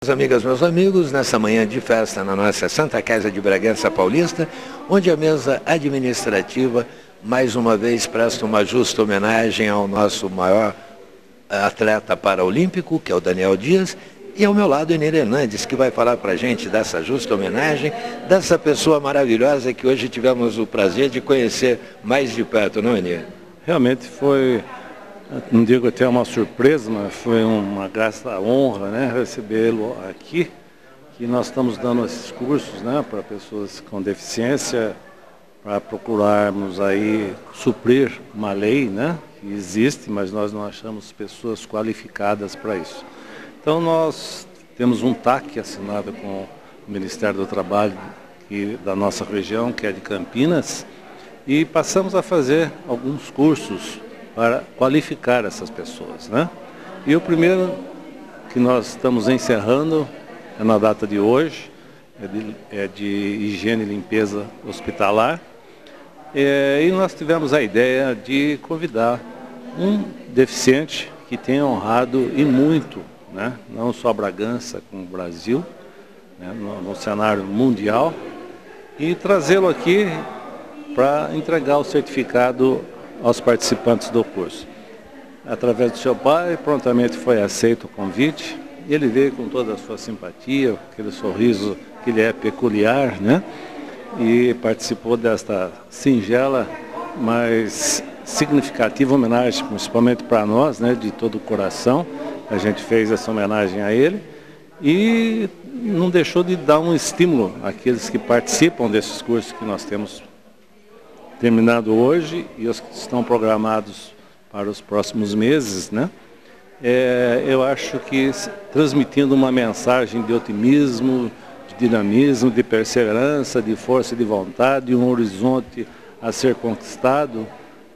Meus amigas, meus amigos, nessa manhã de festa na nossa Santa Casa de Bragança Paulista, onde a mesa administrativa mais uma vez presta uma justa homenagem ao nosso maior atleta paraolímpico, que é o Daniel Dias, e ao meu lado Enir Hernandes, que vai falar para a gente dessa justa homenagem, dessa pessoa maravilhosa que hoje tivemos o prazer de conhecer mais de perto, não, Enir? Realmente foi, não digo até uma surpresa, mas foi uma grata honra, né, recebê-lo aqui, que nós estamos dando esses cursos, né, para pessoas com deficiência, para procurarmos aí suprir uma lei, né, que existe, mas nós não achamos pessoas qualificadas para isso. Então nós temos um TAC assinado com o Ministério do Trabalho da nossa região, que é de Campinas, e passamos a fazer alguns cursos para qualificar essas pessoas, né? E o primeiro que nós estamos encerrando é na data de hoje, é de higiene e limpeza hospitalar, e nós tivemos a ideia de convidar um deficiente que tenha honrado e muito, né, não só Bragança, como o Brasil, né, no cenário mundial, e trazê-lo aqui para entregar o certificado aos participantes do curso. Através do seu pai, prontamente foi aceito o convite, e ele veio com toda a sua simpatia, aquele sorriso que lhe é peculiar, né, e participou desta singela, mas significativa homenagem, principalmente para nós, né, de todo o coração. A gente fez essa homenagem a ele e não deixou de dar um estímulo àqueles que participam desses cursos que nós temos terminado hoje e os que estão programados para os próximos meses, né? Eu acho que transmitindo uma mensagem de otimismo, de dinamismo, de perseverança, de força de vontade, um horizonte a ser conquistado,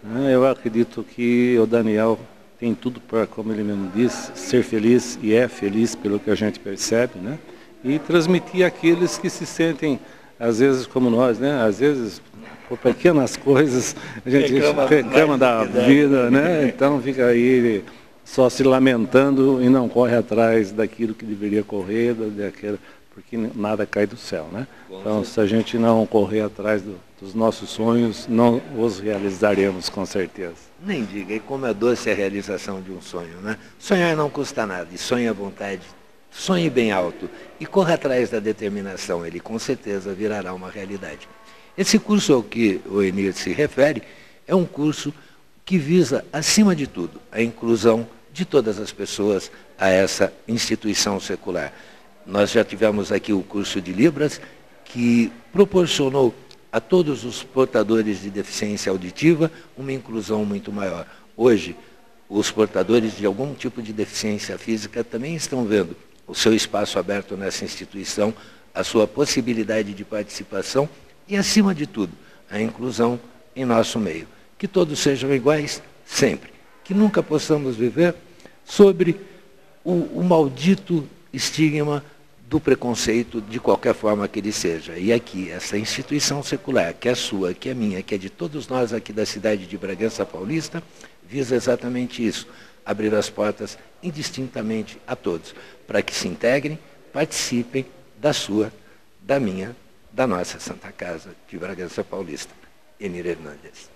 né? Eu acredito que o Daniel tem tudo para, como ele mesmo disse, ser feliz, e é feliz pelo que a gente percebe, né? E transmitir àqueles que se sentem, às vezes como nós, né? Às vezes, por pequenas coisas, a gente reclama da vida, né? Então fica aí só se lamentando e não corre atrás daquilo que deveria correr, porque nada cai do céu, né? Então, se a gente não correr atrás dos nossos sonhos, não os realizaremos com certeza. Nem diga, e como é doce a realização de um sonho, né? Sonhar não custa nada, e sonhe à vontade, sonhe bem alto, e corra atrás da determinação, ele com certeza virará uma realidade. Esse curso ao que o Enir se refere é um curso que visa, acima de tudo, a inclusão de todas as pessoas a essa instituição secular. Nós já tivemos aqui o curso de Libras, que proporcionou a todos os portadores de deficiência auditiva uma inclusão muito maior. Hoje, os portadores de algum tipo de deficiência física também estão vendo o seu espaço aberto nessa instituição, a sua possibilidade de participação e, acima de tudo, a inclusão em nosso meio. Que todos sejam iguais sempre. Que nunca possamos viver sobre o maldito estigma do preconceito, de qualquer forma que ele seja. E aqui, essa instituição secular, que é sua, que é minha, que é de todos nós aqui da cidade de Bragança Paulista, visa exatamente isso, abrir as portas indistintamente a todos, para que se integrem, participem da sua, da minha, da nossa Santa Casa de Bragança Paulista. Enir Hernandes.